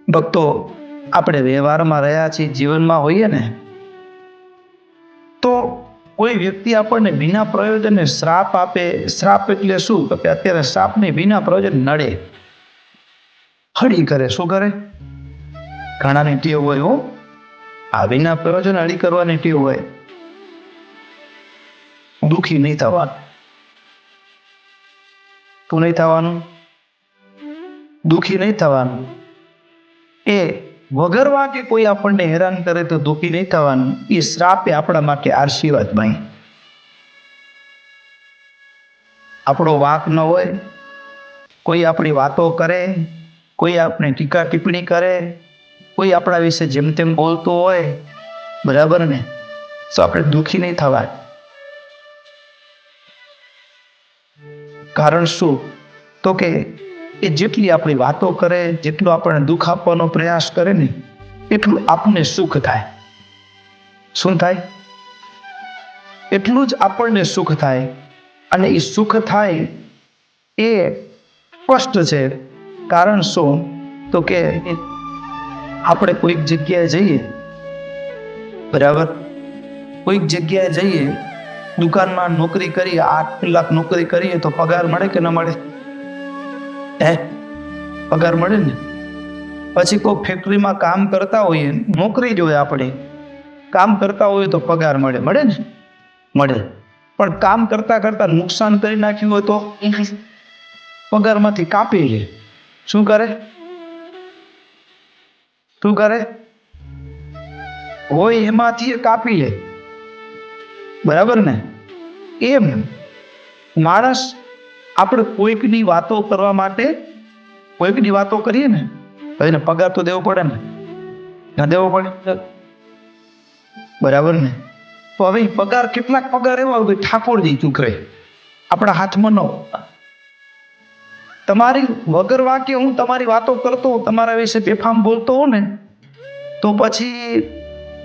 ભક્તો, આપણે વ્યવહારમાં રહ્યા છીએ, જીવનમાં હોઈએ ને, તો કોઈ વ્યક્તિ આપણને વિના પ્રયોજને શ્રાપ આપે. શ્રાપ એટલે શું? તો કે અત્યારે શ્રાપને વિના પ્રયોજન નડે, હળી કરે. શું કરે? ઘણાની ટેવ હોય હો, આ વિના પ્રયોજન હળી કરવાની ટેવ હોય. દુઃખી નહીં થવાનું. તું નહીં થવાનું, દુઃખી નહીં થવાનું. એ વગર વાંકે કોઈ આપણને હેરાન કરે તો દુઃખી નહીં થવાનું. એ શ્રાપ એ આપણા માટે આશીર્વાદ ભાઈ. આપણો વાંક ન હોય, કોઈ આપણી વાતો કરે, કોઈ આપણે ટીકા ટિપ્પણી કરે, કોઈ આપણા વિશે જેમ તેમ બોલતો હોય, બરાબર ને, તો આપણે દુઃખી નહીં થવા. કારણ શું? તો કે એ જેટલી આપણી વાતો કરે, જેટલું આપણને દુઃખ આપવાનો પ્રયાસ કરે ને, એટલું આપણને સુખ થાય. શું થાય? એટલું જ આપણને સુખ થાય. અને એ સુખ થાય એ સ્પષ્ટ છે. કારણ શું? તો કે આપણે કોઈક જગ્યાએ જઈએ, બરાબર, કોઈક જગ્યાએ જઈએ, દુકાનમાં નોકરી કરીએ, 8 કલાક નોકરી કરીએ તો પગાર મળે કે ન મળે? પગાર મળે ને. પછી કોઈ ફેક્ટરીમાં કામ કરતા હોઈએ, નોકરી જ હોય, આપણે કામ કરતા હોઈએ તો પગાર મળે. મળે ને? મળે. પણ કામ કરતા કરતા નુકસાન કરી નાખ્યું હોય તો પગારમાંથી કાપી લે. શું કરે? શું કરે? હોય એમાંથી કાપી લે. બરાબર ને? એમ માણસ આપણે કોઈકની વાતો કરવા માટે, કોઈકની વાતો કરીએ ને તો એને પગાર તો દેવો પડે ને, ના દેવો પડે? બરાબર ને? તો હવે પગાર, કેટલાક પગાર એવા હોય ઠાકોરજી ચૂકવે, આપણા હાથમાં ન હોય. તમારી વગર વાકે હું તમારી વાતો કરતો, તમારા વિશે બેફામ બોલતો હોઉં ને, તો પછી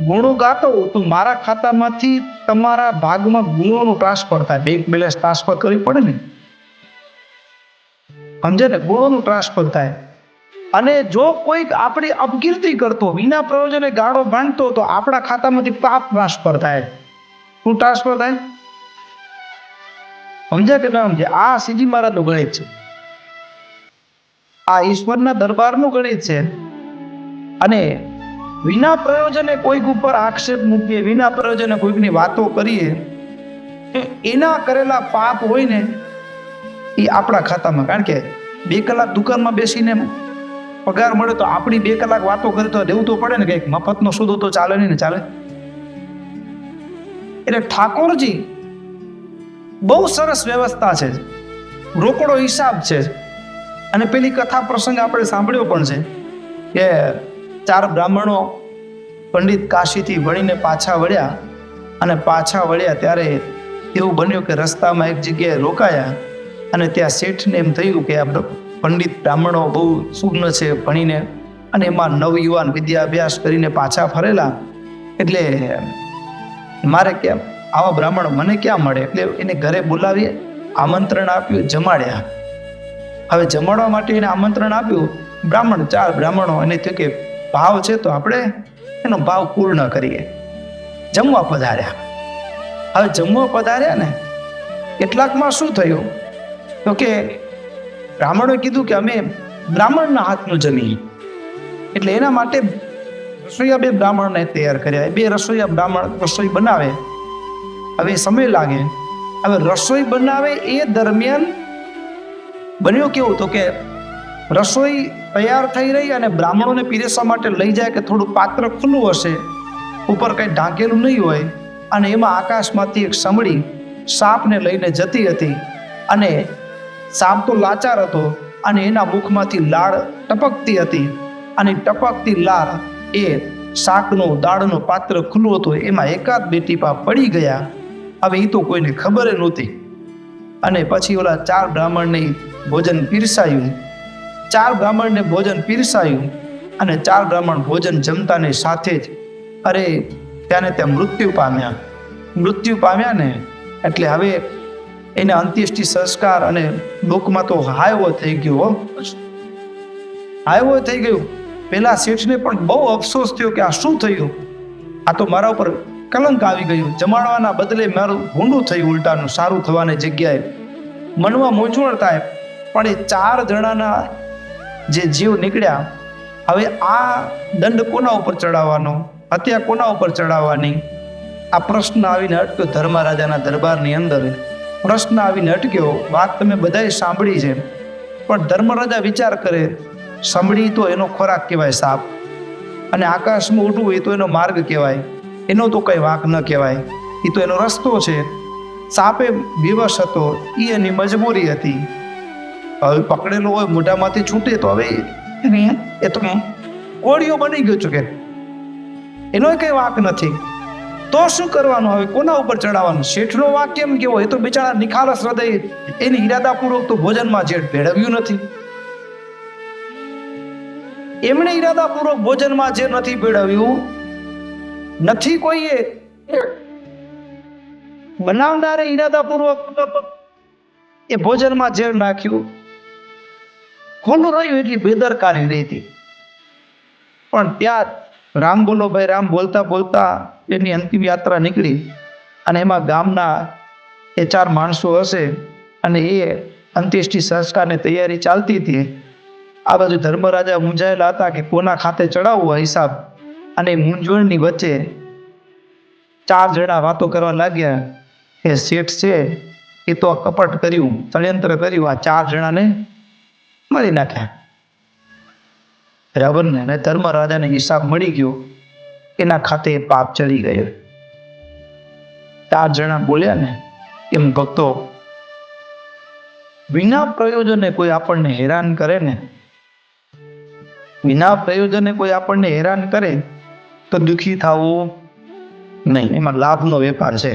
ગુણો ગાતો તો મારા ખાતામાંથી તમારા ભાગમાં ગુણોનું ટ્રાન્સફર થાય. બેંક બેલેન્સ ટ્રાન્સફર કરવી પડે ને, સમજે ને? ગુણોનું ટ્રાન્સફર થાય. અને જો કોઈક આપણી અપકીર્તિ કરતો, વિના પ્રયોજને ગાળો ભાંડતો, તો આપણા ખાતામાંથી પાપ ટ્રાન્સફર થાય. શું ટ્રાન્સફર થાય? સમજ્યા કે ના સમજ્યા? આ શ્રીજી મહારાજનું ગણિત છે, આ ઈશ્વરના દરબારનું ગણિત છે. અને વિના પ્રયોજને કોઈક ઉપર આક્ષેપ મૂકીએ, વિના પ્રયોજને કોઈકની વાતો કરીએ, એના કરેલા પાપ હોય ને એ આપણા ખાતામાં. કારણ કે 2 કલાક દુકાનમાં બેસીને પગાર મળે તો આપણી 2 કલાક વાતો કરી તો દેવું તો પડે ને. કંઈક મફતનો સુધો તો ચાલે નહીં ને, ચાલે? એટલે ઠાકોરજી બહુ સરસ વ્યવસ્થા છે, રોકડો હિસાબ છે. અને પેલી કથા પ્રસંગ આપણે સાંભળ્યો પણ છે કે 4 બ્રાહ્મણો પંડિત કાશીથી વળીને પાછા વળ્યા, અને પાછા વળ્યા ત્યારે એવું બન્યું કે રસ્તામાં એક જગ્યાએ રોકાયા, અને ત્યાં શેઠને એમ થયું કે આ પંડિત બ્રાહ્મણો બહુ સુગ્ન છે ભણીને, અને એમાં નવયુવાન વિદ્યાભ્યાસ કરીને પાછા ફરેલા, એટલે મારે કેમ આવા બ્રાહ્મણો મને ક્યાં મળે? એટલે એને ઘરે બોલાવી આમંત્રણ આપ્યું, જમાડ્યા. હવે જમાડવા માટે એને આમંત્રણ આપ્યું. બ્રાહ્મણ 4 બ્રાહ્મણો, અને થયું કે ભાવ છે તો આપણે એનો ભાવ પૂર્ણ કરીએ. જમવા પધાર્યા. હવે જમવા પધાર્યા ને, કેટલાકમાં શું થયું તો કે બ્રાહ્મણોએ કીધું કે અમે બ્રાહ્મણના હાથનું જમીએ. એટલે એના માટે રસોઈયા 2 બ્રાહ્મણને તૈયાર કર્યા. 2 રસોઈયા બ્રાહ્મણ રસોઈ બનાવે. હવે સમય લાગે. હવે રસોઈ બનાવે એ દરમિયાન બન્યું કેવું તો કે રસોઈ તૈયાર થઈ રહી, અને બ્રાહ્મણોને પીરસવા માટે લઈ જાય કે થોડું પાત્ર ખુલ્લું હશે, ઉપર કંઈ ઢાંકેલું નહીં હોય, અને એમાં આકાશમાંથી એક સમડી સાપને લઈને જતી હતી. અને સાપ તો લાચાર હતો, અને એના મુખમાંથી લાળ ટપકતી હતી, અને ટપકતી લાળ એ શાકનું દાળનું પાત્ર ખુલ્લું હતું, એમાં એકાદ 2 ટીપા પડી ગયા. હવે એ તો કોઈને ખબર નહોતી. અને પછી ઓલા 4 બ્રાહ્મણને ભોજન પીરસાયું. 4 બ્રાહ્મણને ભોજન પીરસાયું, અને 4 બ્રાહ્મણ ભોજન જમતાની સાથે જ અરે ત્યાંને ત્યાં મૃત્યુ પામ્યા. મૃત્યુ પામ્યા ને એટલે હવે એને અંત્યેષ્ટિ સંસ્કાર અને લોકમાં તો હાયવો થઈ ગયો, હાયવો થઈ ગયું. પેલા શેઠને પણ બહુ અફસોસ થયો કે આ શું થયું, આ તો મારા ઉપર કલંક આવી ગયું, જમાડવાના બદલે મારું ભૂંડું થયું ઉલટાનું સારું થવાની જગ્યાએ. મનમાં મૂંઝવણ થાય, પણ એ 4 જણાના જે જીવ નીકળ્યા, હવે આ દંડ કોના ઉપર ચડાવવાનો, હત્યા કોના ઉપર ચડાવવાની, આ પ્રશ્ન આવીને અટક્યો ધર્મરાજાના દરબારની અંદર. પ્રશ્ન આવીને અટક્યો. વાત તમે બધાએ સાંભળી છે, પણ ધર્મરાજા વિચાર કરે, સાંભળી તો એનો ખોરાક કહેવાય સાપ, અને આકાશમાં ઉડવું એ તો એનો માર્ગ કહેવાય, એનો તો કંઈ વાંક ન કહેવાય, એ તો એનો રસ્તો છે. સાપે વિવશ હતો, એ એની મજબૂરી હતી. હવે પકડેલો હોય મોઢામાંથી છૂટે તો હવે એ તો કોળીઓ બની ગયો છું કે એનો કંઈ વાંક નથી. તો શું કરવાનું, હવે કોના ઉપર ચડાવવાનું? શેઠનો વાંક કેમ કેવો? એ તો બિચારા નિખાલસ હૃદય, એની ઈરાદાપૂર્વક તો ભોજનમાં ઝેર ભેળવ્યું નથી. એમણે ઈરાદાપૂર્વક ભોજનમાં ઝેર નથી ભેળવ્યું, નથી કોઈએ બનાવનારે ઈરાદાપૂર્વક એ ભોજનમાં ઝેર નાખ્યું. ખોલું રહ્યું એટલી બેદરકારી રહી હતી. પણ ત્યાં રામ બોલો ભાઈ રામ બોલતા બોલતા એની અંતિમ યાત્રા નીકળી, અને એમાં ગામના એ 4 માણસો હશે, અને એ અંત્યેષ્ટિ સંસ્કારની તૈયારી ચાલતી હતી. આ બાજુ ધર્મરાજા મૂંઝાયેલા હતા કે કોના ખાતે ચડાવવો હિસાબ, અને મૂંઝવણની વચ્ચે 4 જણા વાતો કરવા લાગ્યા કે શેઠ છે એ તો કપટ કર્યું, ષડયંત્ર કર્યું, આ 4 જણાને મારી નાખ્યા. બરાબર ને? અને ધર્મરાજાને હિસાબ મળી ગયો, એના ખાતે પાપ ચડી ગયો. 4 જણા બોલ્યા ને એમ ભક્તો, વિના પ્રયોજને કોઈ આપણને હેરાન કરે ને, વિના પ્રયોજને કોઈ આપણને હેરાન કરે તો દુઃખી થવું નહીં, એમાં લાભનો વેપાર છે.